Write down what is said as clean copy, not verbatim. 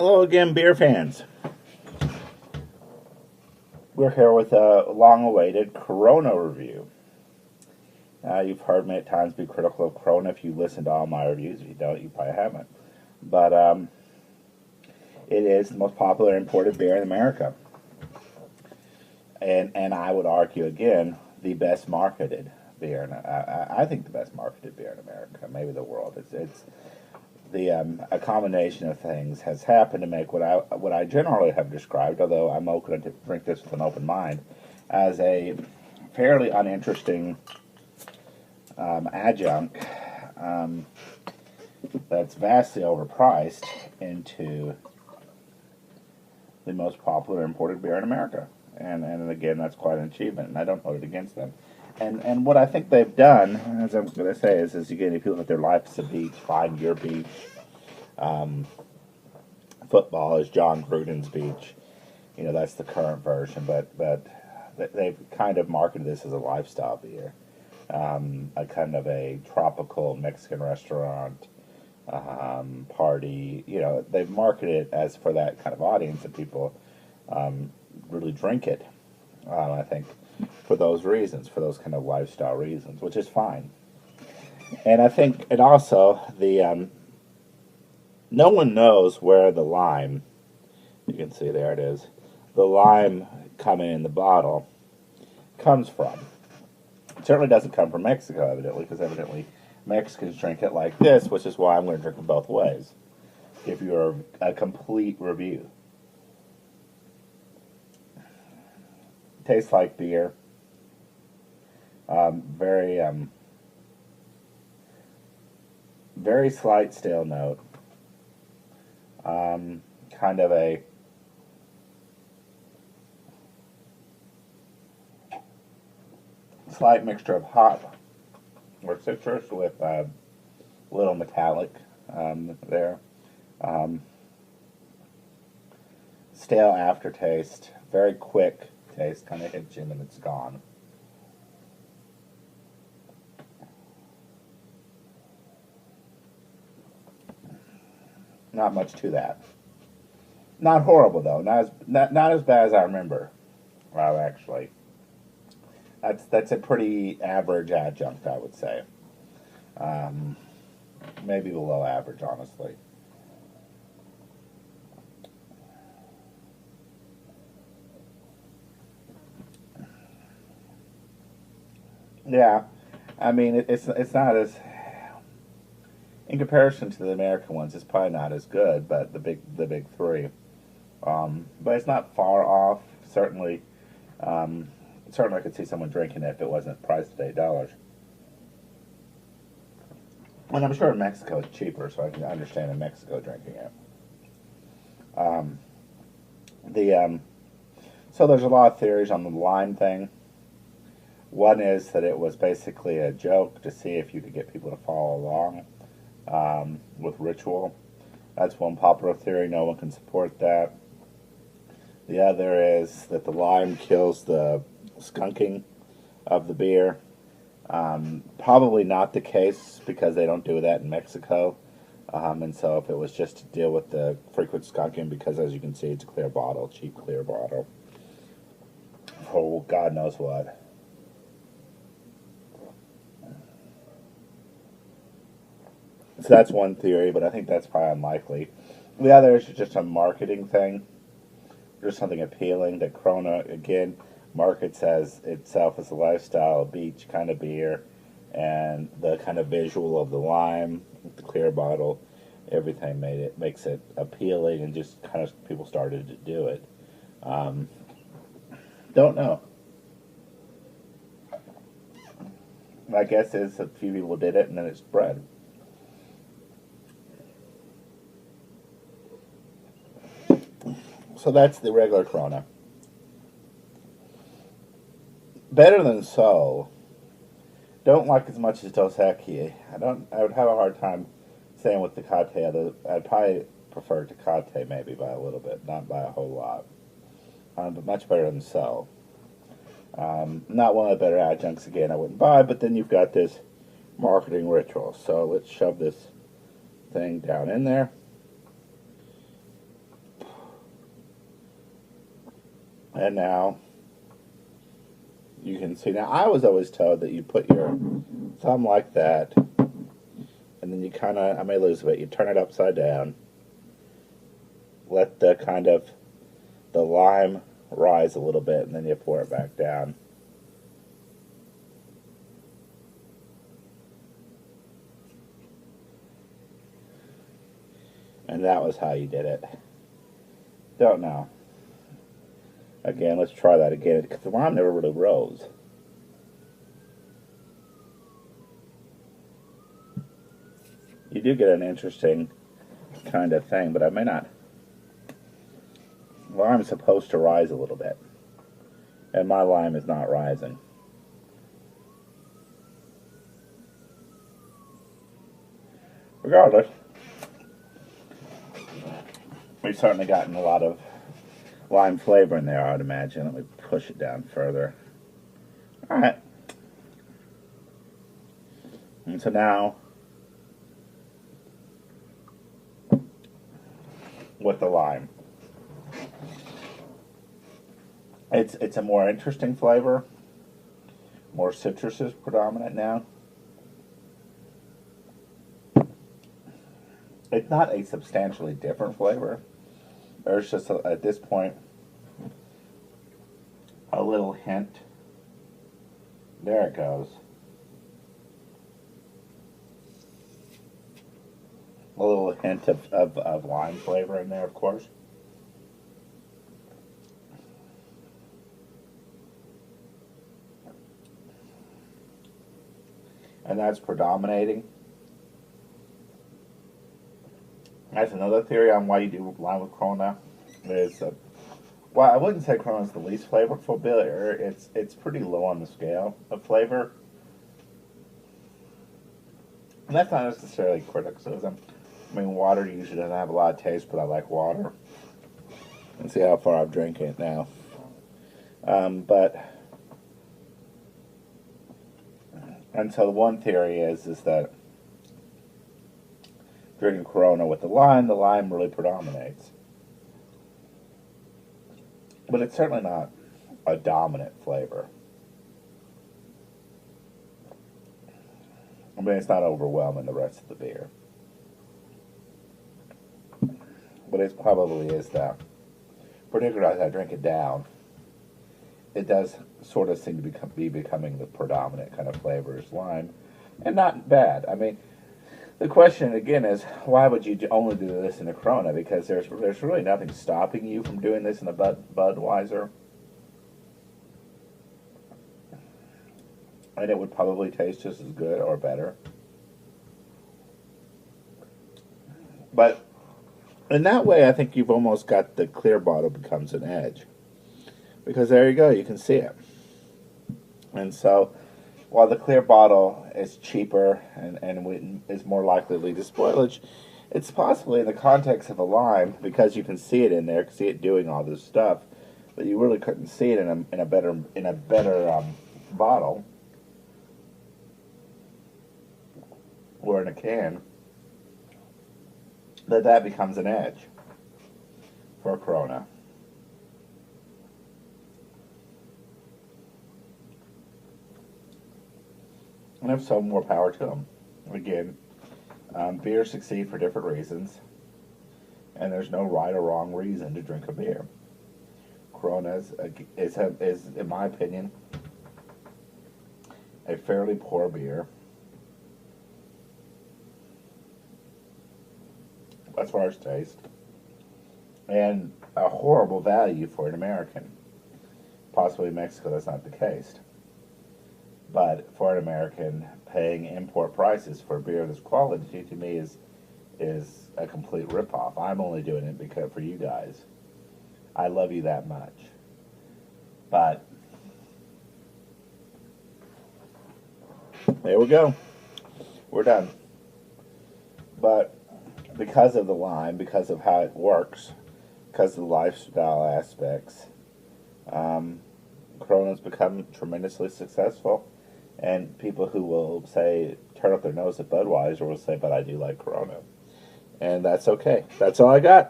Hello again, beer fans. We're here with a long-awaited Corona review. You've heard me at times be critical of Corona if you listen to all my reviews. If you don't, you probably haven't. But it is the most popular imported beer in America. And I would argue, again, the best marketed beer. I think the best marketed beer in America, maybe the world. It's a combination of things has happened to make what I generally have described, although I'm open to drink this with an open mind, as a fairly uninteresting adjunct that's vastly overpriced into the most popular imported beer in America. And again, that's quite an achievement, and I don't hold it against them. And what I think they've done, as I'm going to say, is again, if you look at their Life's a Beach, Find Your Beach, football is John Gruden's Beach. You know, that's the current version, but they've kind of marketed this as a lifestyle beer, a kind of a tropical Mexican restaurant party. You know, they've marketed it as for that kind of audience, and people really drink it. I think for those reasons, for those kind of lifestyle reasons, which is fine. And I think, and also the no one knows where the lime, you can see there it is, the lime coming in the bottle comes from. It certainly doesn't come from Mexico, evidently, because evidently Mexicans drink it like this, which is why I'm going to drink it both ways. Give you a complete review. Tastes like beer. Very slight stale note. Kind of a slight mixture of hop or citrus with a little metallic there. Stale aftertaste. Very quick taste. Kind of hits you and then it's gone. Not much to that. Not horrible though. Not as bad as I remember. Well, actually, that's a pretty average adjunct, I would say. Maybe below average, honestly. Yeah, I mean it's not as, in comparison to the American ones, it's probably not as good, but the big three. But it's not far off. Certainly, certainly I could see someone drinking it if it wasn't priced at $8. And I'm sure in Mexico it's cheaper, so I can understand in Mexico drinking it. Um, the so there's a lot of theories on the lime thing. One is that it was basically a joke to see if you could get people to follow along with ritual. That's one popular theory. No one can support that. The other is that the lime kills the skunking of the beer. Probably not the case because they don't do that in Mexico. And so if it was just to deal with the frequent skunking, because as you can see, it's a clear bottle, cheap clear bottle. Oh, God knows what. So that's one theory, but I think that's probably unlikely. The other is just a marketing thing. Just something appealing that Corona, again, markets as itself as a lifestyle, a beach kind of beer, and the kind of visual of the lime, the clear bottle, everything makes it appealing, and just kind of people started to do it. Don't know. My guess is a few people did it, and then it spread. So that's the regular Corona. Better than so. Don't like as much as Dos Equis. I would have a hard time saying with Tecate. I'd probably prefer Tecate maybe by a little bit, not by a whole lot. But much better than so. Not one of the better adjuncts again I wouldn't buy, but then you've got this marketing ritual. So let's shove this thing down in there. And now you can see. Now, I was always told that you put your thumb like that, and then you kind of, I may lose a bit, you turn it upside down, let the kind of the lime rise a little bit, and then you pour it back down. And that was how you did it. Don't know. Again, let's try that again, because the lime never really rose. You do get an interesting kind of thing, but I may not. Lime's supposed to rise a little bit, and my lime is not rising. Regardless, we've certainly gotten a lot of lime flavor in there, I would imagine. Let me push it down further. Alright. And so now, with the lime, it's a more interesting flavor. More citrus is predominant now. It's not a substantially different flavor. There's just, at this point, a little hint. There it goes. A little hint of lime flavor in there, of course. And that's predominating. That's another theory on why you do lime with Corona. Is well, I wouldn't say Corona is the least flavorful beer. It's pretty low on the scale of flavor, and that's not necessarily criticism. I mean, water usually doesn't have a lot of taste, but I like water. Let's see how far I'm drinking it now. And so the one theory is that drinking Corona with the lime really predominates. But it's certainly not a dominant flavor. I mean, it's not overwhelming the rest of the beer. But it probably is that. Particularly as I drink it down, it does sort of seem to be becoming the predominant kind of flavor is lime. And not bad. I mean, the question again is, why would you only do this in a Corona? Because there's really nothing stopping you from doing this in a Budweiser. And it would probably taste just as good or better. But in that way, I think you've almost got the clear bottle becomes an edge. Because there you go, you can see it. And so, while the clear bottle is cheaper and is more likely to lead to spoilage, it's possibly in the context of a lime, because you can see it in there, see it doing all this stuff, but you really couldn't see it in a better bottle or in a can. That becomes an edge for a Corona. And if so, more power to them. Again, beers succeed for different reasons, and there's no right or wrong reason to drink a beer. Corona is in my opinion, a fairly poor beer as far as taste, and a horrible value for an American. Possibly in Mexico, that's not the case. But for an American, paying import prices for a beer of this quality to me is a complete ripoff. I'm only doing it because for you guys. I love you that much. But there we go. We're done. But because of the lime, because of how it works, because of the lifestyle aspects, Corona's become tremendously successful. And people who will say, turn up their nose at Budweiser will say, but I do like Corona. And that's okay. That's all I got.